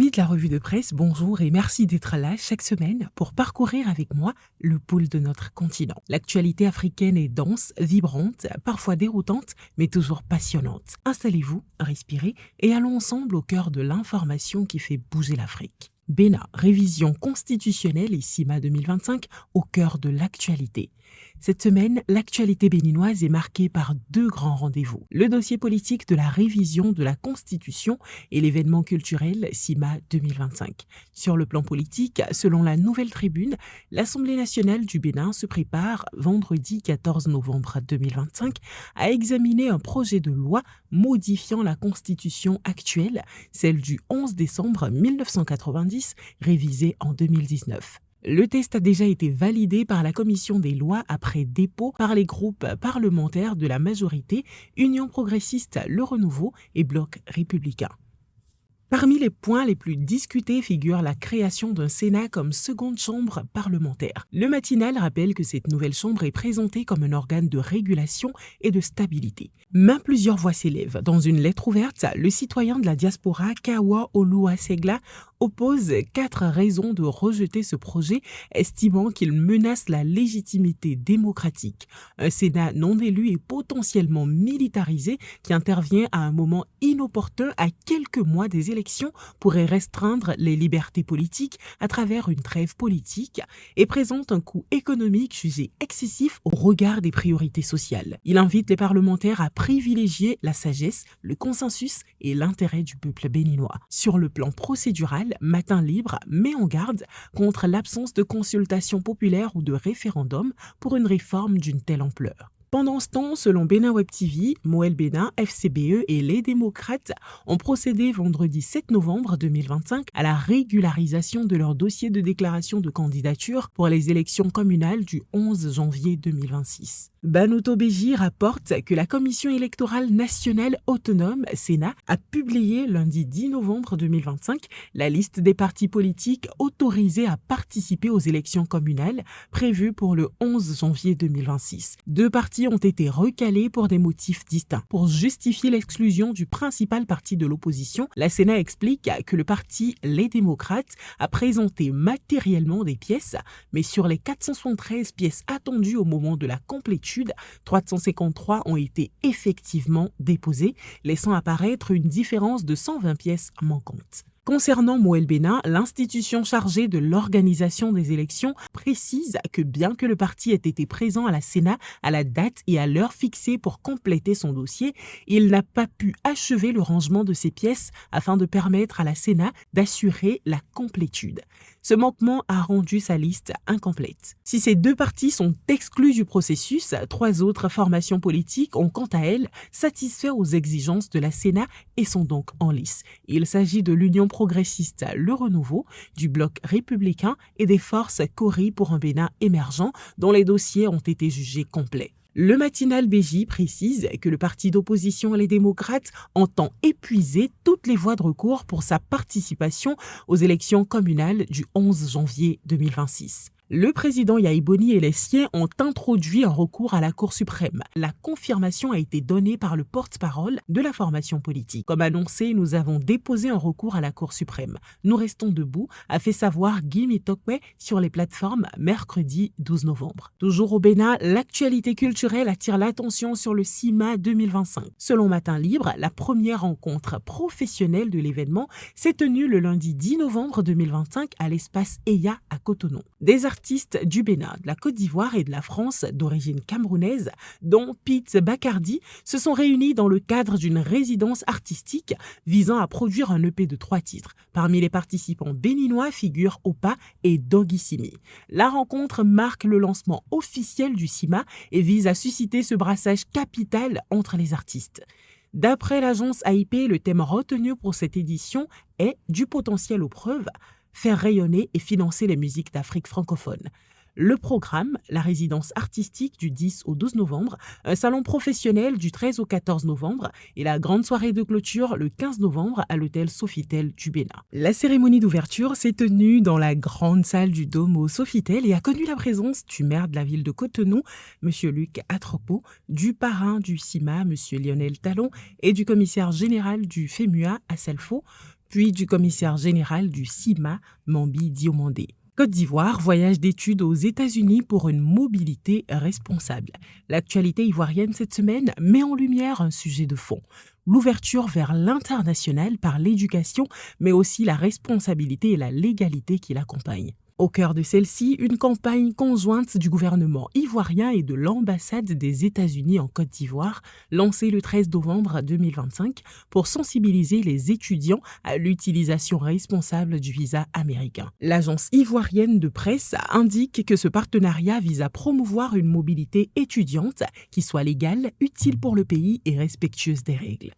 Amis de la revue de presse, bonjour et merci d'être là chaque semaine pour parcourir avec moi le pôle de notre continent. L'actualité africaine est dense, vibrante, parfois déroutante, mais toujours passionnante. Installez-vous, respirez et allons ensemble au cœur de l'information qui fait bouger l'Afrique. Bénin, révision constitutionnelle et CIMA 2025 au cœur de l'actualité. Cette semaine, l'actualité béninoise est marquée par deux grands rendez-vous. Le dossier politique de la révision de la Constitution et l'événement culturel CIMA 2025. Sur le plan politique, selon la Nouvelle Tribune, l'Assemblée nationale du Bénin se prépare, vendredi 14 novembre 2025, à examiner un projet de loi modifiant la Constitution actuelle, celle du 11 décembre 1990, révisée en 2019. Le test a déjà été validé par la commission des lois après dépôt par les groupes parlementaires de la majorité, Union progressiste, Le Renouveau et Bloc républicain. Parmi les points les plus discutés figure la création d'un Sénat comme seconde chambre parlementaire. Le matinal rappelle que cette nouvelle chambre est présentée comme un organe de régulation et de stabilité. Mais plusieurs voix s'élèvent. Dans une lettre ouverte, le citoyen de la diaspora Kawa Oluwasegla oppose 4 raisons de rejeter ce projet, estimant qu'il menace la légitimité démocratique. Un Sénat non élu et potentiellement militarisé qui intervient à un moment inopportun à quelques mois des élections pourrait restreindre les libertés politiques à travers une trêve politique et présente un coût économique jugé excessif au regard des priorités sociales. Il invite les parlementaires à privilégier la sagesse, le consensus et l'intérêt du peuple béninois. Sur le plan procédural, Matin Libre met en garde contre l'absence de consultation populaire ou de référendum pour une réforme d'une telle ampleur. Pendant ce temps, selon Bénin Web TV, Moël Bénin, FCBE et les démocrates ont procédé vendredi 7 novembre 2025 à la régularisation de leur dossier de déclaration de candidature pour les élections communales du 11 janvier 2026. Banuto Béji rapporte que la Commission électorale nationale autonome, Sénat, a publié lundi 10 novembre 2025 la liste des partis politiques autorisés à participer aux élections communales prévues pour le 11 janvier 2026. Deux partis ont été recalés pour des motifs distincts. Pour justifier l'exclusion du principal parti de l'opposition, la Sénat explique que le parti Les Démocrates a présenté matériellement des pièces, mais sur les 473 pièces attendues au moment de la complétude, 353 ont été effectivement déposées, laissant apparaître une différence de 120 pièces manquantes. Concernant Moël Bénin, l'institution chargée de l'organisation des élections précise que bien que le parti ait été présent à la Sénat à la date et à l'heure fixée pour compléter son dossier, il n'a pas pu achever le rangement de ses pièces afin de permettre à la Sénat d'assurer la complétude. Ce manquement a rendu sa liste incomplète. Si ces deux partis sont exclus du processus, 3 autres formations politiques ont quant à elles satisfait aux exigences de la Sénat et sont donc en lice. Il s'agit de l'Union progressiste Le Renouveau, du Bloc républicain et des forces Cori pour un Bénin émergent dont les dossiers ont été jugés complets. Le matinal BJ précise que le parti d'opposition Les Démocrates entend épuiser toutes les voies de recours pour sa participation aux élections communales du 11 janvier 2026. Le président Yahi Boni et les siens ont introduit un recours à la Cour suprême. La confirmation a été donnée par le porte-parole de la formation politique. Comme annoncé, nous avons déposé un recours à la Cour suprême. Nous restons debout, a fait savoir Guy Mitokwe sur les plateformes mercredi 12 novembre. Toujours au Bénin, l'actualité culturelle attire l'attention sur le CIMA 2025. Selon Matin Libre, la première rencontre professionnelle de l'événement s'est tenue le lundi 10 novembre 2025 à l'espace EYA à Cotonou. Des artistes du Bénin, de la Côte d'Ivoire et de la France d'origine camerounaise, dont Pete Bacardi, se sont réunis dans le cadre d'une résidence artistique visant à produire un EP de 3 titres. Parmi les participants béninois figurent Opa et Dogissimi. La rencontre marque le lancement officiel du CIMA et vise à susciter ce brassage capital entre les artistes. D'après l'agence AIP, le thème retenu pour cette édition est « Du potentiel aux preuves », faire rayonner et financer les musiques d'Afrique francophone. Le programme, la résidence artistique du 10 au 12 novembre, un salon professionnel du 13 au 14 novembre et la grande soirée de clôture le 15 novembre à l'hôtel Sofitel du Bénin. La cérémonie d'ouverture s'est tenue dans la grande salle du Dôme au Sofitel et a connu la présence du maire de la ville de Cotonou, M. Luc Atropo, du parrain du CIMA, M. Lionel Talon, et du commissaire général du FEMUA à Selfo, puis du commissaire général du CIMA, Mambi Diomandé. Côte d'Ivoire, voyage d'études aux États-Unis pour une mobilité responsable. L'actualité ivoirienne cette semaine met en lumière un sujet de fond. L'ouverture vers l'international par l'éducation, mais aussi la responsabilité et la légalité qui l'accompagnent. Au cœur de celle-ci, une campagne conjointe du gouvernement ivoirien et de l'ambassade des États-Unis en Côte d'Ivoire, lancée le 13 novembre 2025 pour sensibiliser les étudiants à l'utilisation responsable du visa américain. L'agence ivoirienne de presse indique que ce partenariat vise à promouvoir une mobilité étudiante qui soit légale, utile pour le pays et respectueuse des règles.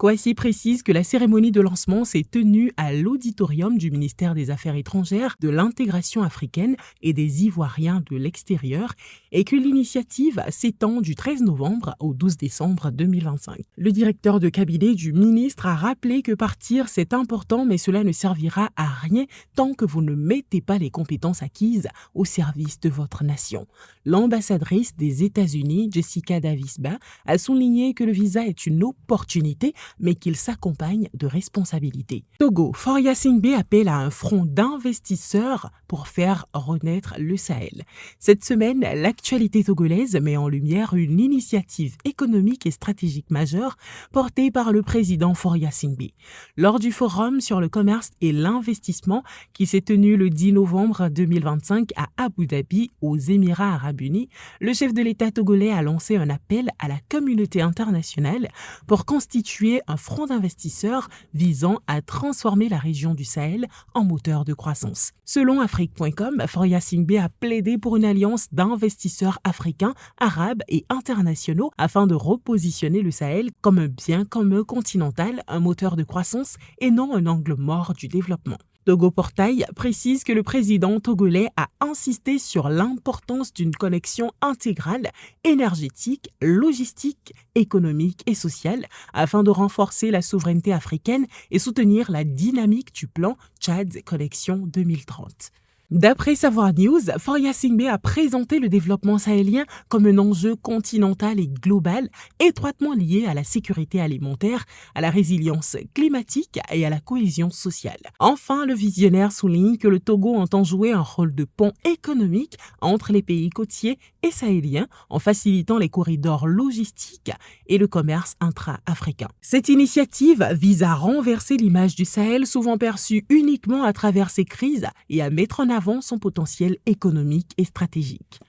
Kouassi précise que la cérémonie de lancement s'est tenue à l'auditorium du ministère des Affaires étrangères, de l'intégration africaine et des Ivoiriens de l'extérieur et que l'initiative s'étend du 13 novembre au 12 décembre 2025. Le directeur de cabinet du ministre a rappelé que partir c'est important mais cela ne servira à rien tant que vous ne mettez pas les compétences acquises au service de votre nation. L'ambassadrice des États-Unis, Jessica Davisba, a souligné que le visa est une opportunité mais qu'il s'accompagne de responsabilités. Togo, Faure Singbe appelle à un front d'investisseurs pour faire renaître le Sahel. Cette semaine, l'actualité togolaise met en lumière une initiative économique et stratégique majeure portée par le président Faure Singbe. Lors du forum sur le commerce et l'investissement qui s'est tenu le 10 novembre 2025 à Abu Dhabi, aux Émirats arabes unis, le chef de l'État togolais a lancé un appel à la communauté internationale pour constituer un front d'investisseurs visant à transformer la région du Sahel en moteur de croissance. Selon Afrique.com, Faure Singbe a plaidé pour une alliance d'investisseurs africains, arabes et internationaux afin de repositionner le Sahel comme un bien commun continental, un moteur de croissance et non un angle mort du développement. Togo Portail précise que le président togolais a insisté sur l'importance d'une connexion intégrale, énergétique, logistique, économique et sociale afin de renforcer la souveraineté africaine et soutenir la dynamique du plan Tchad Connexion 2030. D'après Savoir News, Faure Singbe a présenté le développement sahélien comme un enjeu continental et global, étroitement lié à la sécurité alimentaire, à la résilience climatique et à la cohésion sociale. Enfin, le visionnaire souligne que le Togo entend jouer un rôle de pont économique entre les pays côtiers et sahéliens en facilitant les corridors logistiques et le commerce intra-africain. Cette initiative vise à renverser l'image du Sahel souvent perçue uniquement à travers ses crises et à mettre en avant son potentiel économique et stratégique.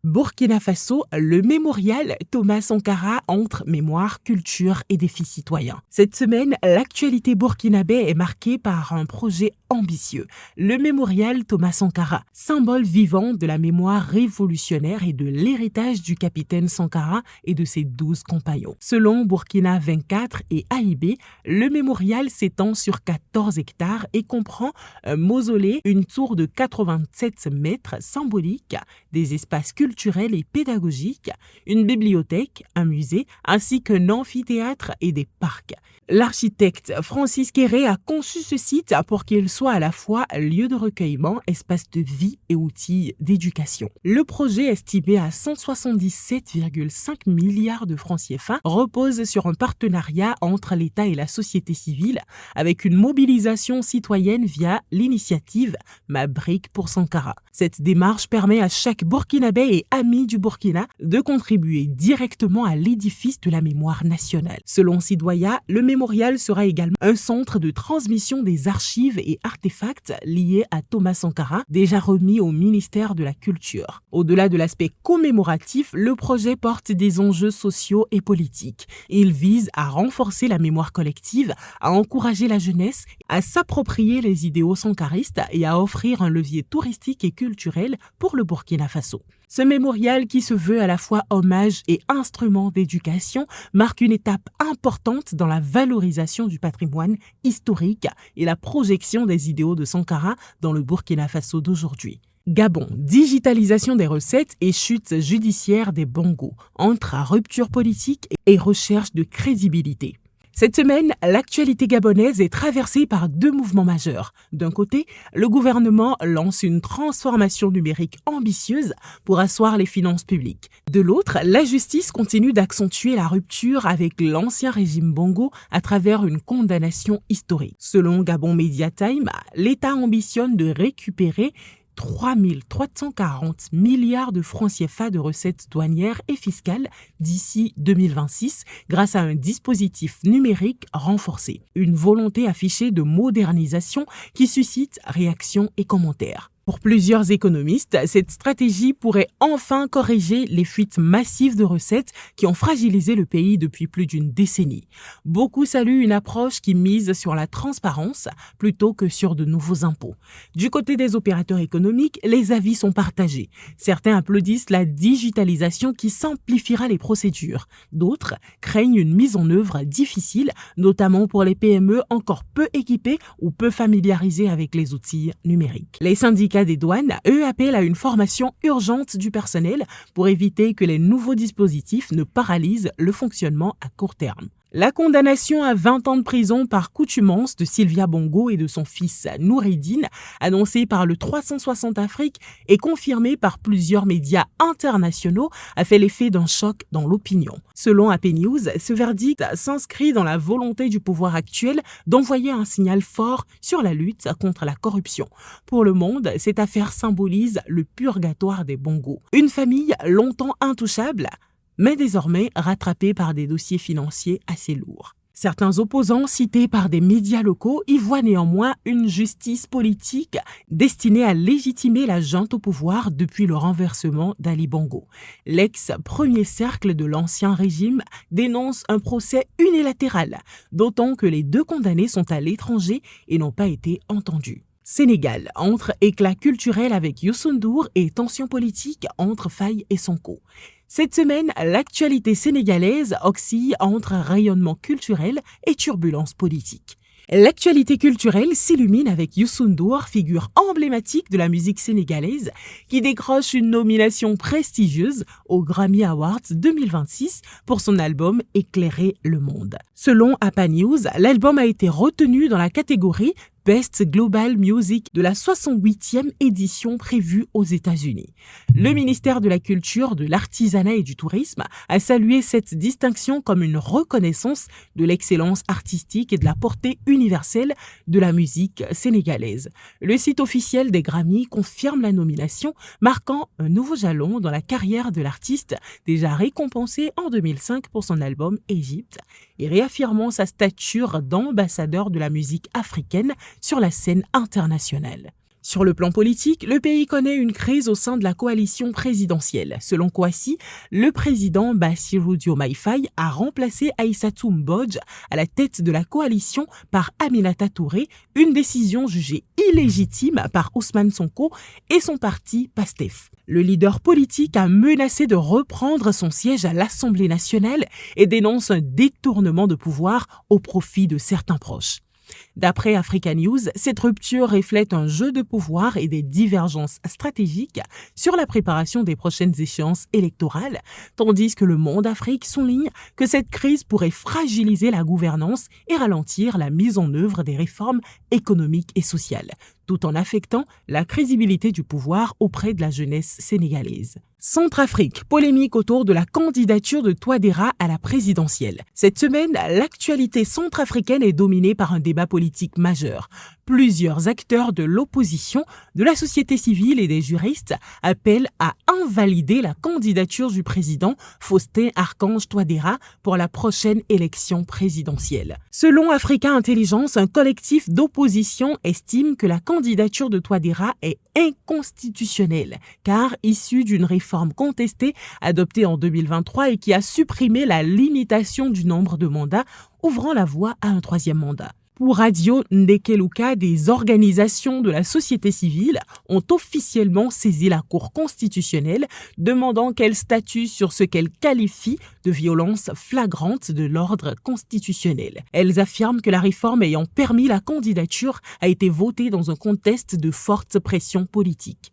Burkina Faso, le mémorial Thomas Sankara entre mémoire, culture et défis citoyens. Cette semaine, l'actualité burkinabé est marquée par un projet ambitieux. Le mémorial Thomas Sankara, symbole vivant de la mémoire révolutionnaire et de l'héritage du capitaine Sankara et de ses 12 compagnons. Selon Burkina 24 et AIB, le mémorial s'étend sur 14 hectares et comprend un mausolée, une tour de 87 mètres symbolique, des espaces culturels et pédagogiques, une bibliothèque, un musée, ainsi qu'un amphithéâtre et des parcs. L'architecte Francis Kéré a conçu ce site pour qu'il soit à la fois lieu de recueillement, espace de vie et outil d'éducation. Le projet, estimé à 177,5 milliards de francs CFA, repose sur un partenariat entre l'État et la société civile avec une mobilisation citoyenne via l'initiative Ma brique pour Sankara. Cette démarche permet à chaque Burkinabé et ami du Burkina de contribuer directement à l'édifice de la mémoire nationale. Selon Sidoya, le mémorial sera également un centre de transmission des archives et artefacts liés à Thomas Sankara, déjà remis au ministère de la Culture. Au-delà de l'aspect commémoratif, le projet porte des enjeux sociaux et politiques. Il vise à renforcer la mémoire collective, à encourager la jeunesse, à s'approprier les idéaux sankaristes et à offrir un levier touristique et culturel pour le Burkina Faso. Ce mémorial, qui se veut à la fois hommage et instrument d'éducation, marque une étape importante dans la valorisation du patrimoine historique et la projection des idéaux de Sankara dans le Burkina Faso d'aujourd'hui. Gabon, digitalisation des recettes et chute judiciaire des bongos, entre rupture politique et recherche de crédibilité. Cette semaine, l'actualité gabonaise est traversée par deux mouvements majeurs. D'un côté, le gouvernement lance une transformation numérique ambitieuse pour asseoir les finances publiques. De l'autre, la justice continue d'accentuer la rupture avec l'ancien régime Bongo à travers une condamnation historique. Selon Gabon Media Time, l'État ambitionne de récupérer 3 340 milliards de francs CFA de recettes douanières et fiscales d'ici 2026 grâce à un dispositif numérique renforcé. Une volonté affichée de modernisation qui suscite réactions et commentaires. Pour plusieurs économistes, cette stratégie pourrait enfin corriger les fuites massives de recettes qui ont fragilisé le pays depuis plus d'une décennie. Beaucoup saluent une approche qui mise sur la transparence plutôt que sur de nouveaux impôts. Du côté des opérateurs économiques, les avis sont partagés. Certains applaudissent la digitalisation qui simplifiera les procédures. D'autres craignent une mise en œuvre difficile, notamment pour les PME encore peu équipées ou peu familiarisées avec les outils numériques. Les syndicats des douanes, eux, appellent à une formation urgente du personnel pour éviter que les nouveaux dispositifs ne paralysent le fonctionnement à court terme. La condamnation à 20 ans de prison par coutumance de Sylvia Bongo et de son fils Noureddine, annoncée par le 360 Afrique et confirmée par plusieurs médias internationaux, a fait l'effet d'un choc dans l'opinion. Selon AP News, ce verdict s'inscrit dans la volonté du pouvoir actuel d'envoyer un signal fort sur la lutte contre la corruption. Pour le monde, cette affaire symbolise le purgatoire des Bongo. Une famille longtemps intouchable, mais désormais rattrapée par des dossiers financiers assez lourds. Certains opposants cités par des médias locaux y voient néanmoins une justice politique destinée à légitimer la junte au pouvoir depuis le renversement d'Ali Bongo. L'ex-premier cercle de l'ancien régime dénonce un procès unilatéral, d'autant que les deux condamnés sont à l'étranger et n'ont pas été entendus. Sénégal, entre éclat culturel avec Youssou N'Dour et tensions politiques entre Faye et Sonko. Cette semaine, l'actualité sénégalaise oscille entre rayonnement culturel et turbulence politique. L'actualité culturelle s'illumine avec Youssou N'Dour, figure emblématique de la musique sénégalaise, qui décroche une nomination prestigieuse aux Grammy Awards 2026 pour son album Éclairer le monde. Selon APA News, l'album a été retenu dans la catégorie Best Global Music de la 68e édition prévue aux États-Unis. Le ministère de la Culture, de l'Artisanat et du Tourisme a salué cette distinction comme une reconnaissance de l'excellence artistique et de la portée universelle de la musique sénégalaise. Le site officiel des Grammy confirme la nomination, marquant un nouveau jalon dans la carrière de l'artiste, déjà récompensé en 2005 pour son album Égypte, et réaffirmant sa stature d'ambassadeur de la musique africaine sur la scène internationale. Sur le plan politique, le pays connaît une crise au sein de la coalition présidentielle. Selon Kouassi, le président Bassirou Diomaye Faye a remplacé Aïssatou Mbodj à la tête de la coalition par Aminata Touré, une décision jugée illégitime par Ousmane Sonko et son parti PASTEF. Le leader politique a menacé de reprendre son siège à l'Assemblée nationale et dénonce un détournement de pouvoir au profit de certains proches. D'après Africa News, cette rupture reflète un jeu de pouvoir et des divergences stratégiques sur la préparation des prochaines échéances électorales, tandis que le Monde Afrique souligne que cette crise pourrait fragiliser la gouvernance et ralentir la mise en œuvre des réformes économiques et sociales, tout en affectant la crédibilité du pouvoir auprès de la jeunesse sénégalaise. Centrafrique, polémique autour de la candidature de Touadéra à la présidentielle. Cette semaine, l'actualité centrafricaine est dominée par un débat politique majeur. Plusieurs acteurs de l'opposition, de la société civile et des juristes appellent à invalider la candidature du président Faustin Archange Touadéra pour la prochaine élection présidentielle. Selon Africa Intelligence, un collectif d'opposition estime que la candidature de Touadéra est inconstitutionnelle, car issue d'une réforme contestée adoptée en 2023 et qui a supprimé la limitation du nombre de mandats, ouvrant la voie à un troisième mandat. Pour Radio Ndekeluka, des organisations de la société civile ont officiellement saisi la Cour constitutionnelle, demandant qu'elle statue sur ce qu'elle qualifie de violence flagrante de l'ordre constitutionnel. Elles affirment que la réforme ayant permis la candidature a été votée dans un contexte de forte pression politique.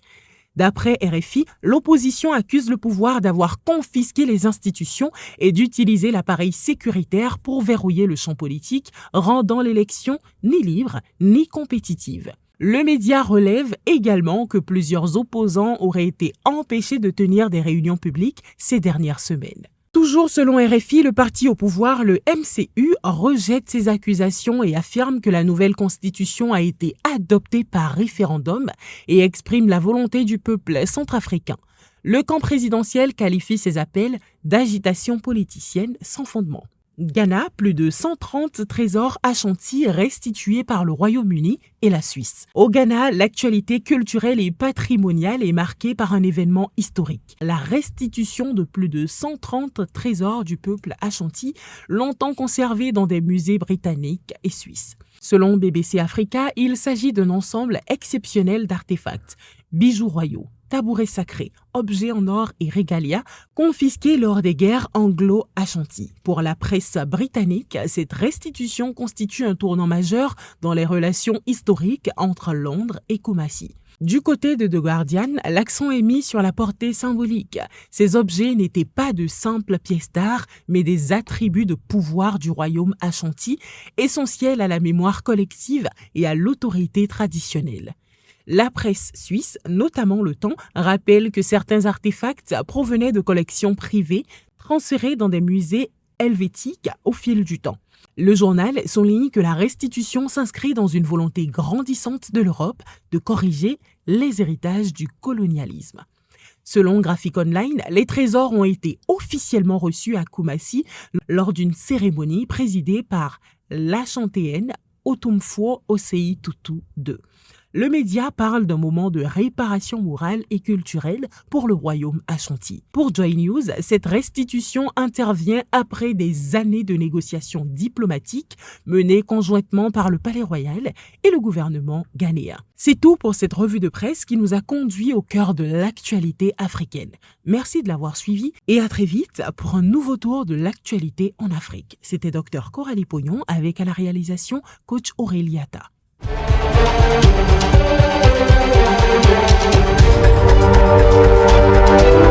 D'après RFI, l'opposition accuse le pouvoir d'avoir confisqué les institutions et d'utiliser l'appareil sécuritaire pour verrouiller le champ politique, rendant l'élection ni libre ni compétitive. Le média relève également que plusieurs opposants auraient été empêchés de tenir des réunions publiques ces dernières semaines. Toujours selon RFI, le parti au pouvoir, le MCU, rejette ces accusations et affirme que la nouvelle constitution a été adoptée par référendum et exprime la volonté du peuple centrafricain. Le camp présidentiel qualifie ces appels d'agitation politicienne sans fondement. Ghana, plus de 130 trésors Ashanti restitués par le Royaume-Uni et la Suisse. Au Ghana, l'actualité culturelle et patrimoniale est marquée par un événement historique. La restitution de plus de 130 trésors du peuple Ashanti, longtemps conservés dans des musées britanniques et suisses. Selon BBC Africa, il s'agit d'un ensemble exceptionnel d'artefacts, bijoux royaux, tabourets sacrés, objets en or et régalia confisqués lors des guerres anglo-ashanti. Pour la presse britannique, cette restitution constitue un tournant majeur dans les relations historiques entre Londres et Kumasi. Du côté de The Guardian, l'accent est mis sur la portée symbolique. Ces objets n'étaient pas de simples pièces d'art, mais des attributs de pouvoir du royaume Ashanti, essentiels à la mémoire collective et à l'autorité traditionnelle. La presse suisse, notamment Le Temps, rappelle que certains artefacts provenaient de collections privées transférées dans des musées helvétiques au fil du temps. Le journal souligne que la restitution s'inscrit dans une volonté grandissante de l'Europe de corriger les héritages du colonialisme. Selon Graphic Online, les trésors ont été officiellement reçus à Kumasi lors d'une cérémonie présidée par l'Achantéenne Otumfuo Osei Tutu II. Le média parle d'un moment de réparation morale et culturelle pour le royaume Ashanti. Pour Joy News, cette restitution intervient après des années de négociations diplomatiques menées conjointement par le Palais Royal et le gouvernement ghanéen. C'est tout pour cette revue de presse qui nous a conduit au cœur de l'actualité africaine. Merci de l'avoir suivi et à très vite pour un nouveau tour de l'actualité en Afrique. C'était Dr Coralie Pognon avec à la réalisation Coach Auréliata. Thank you.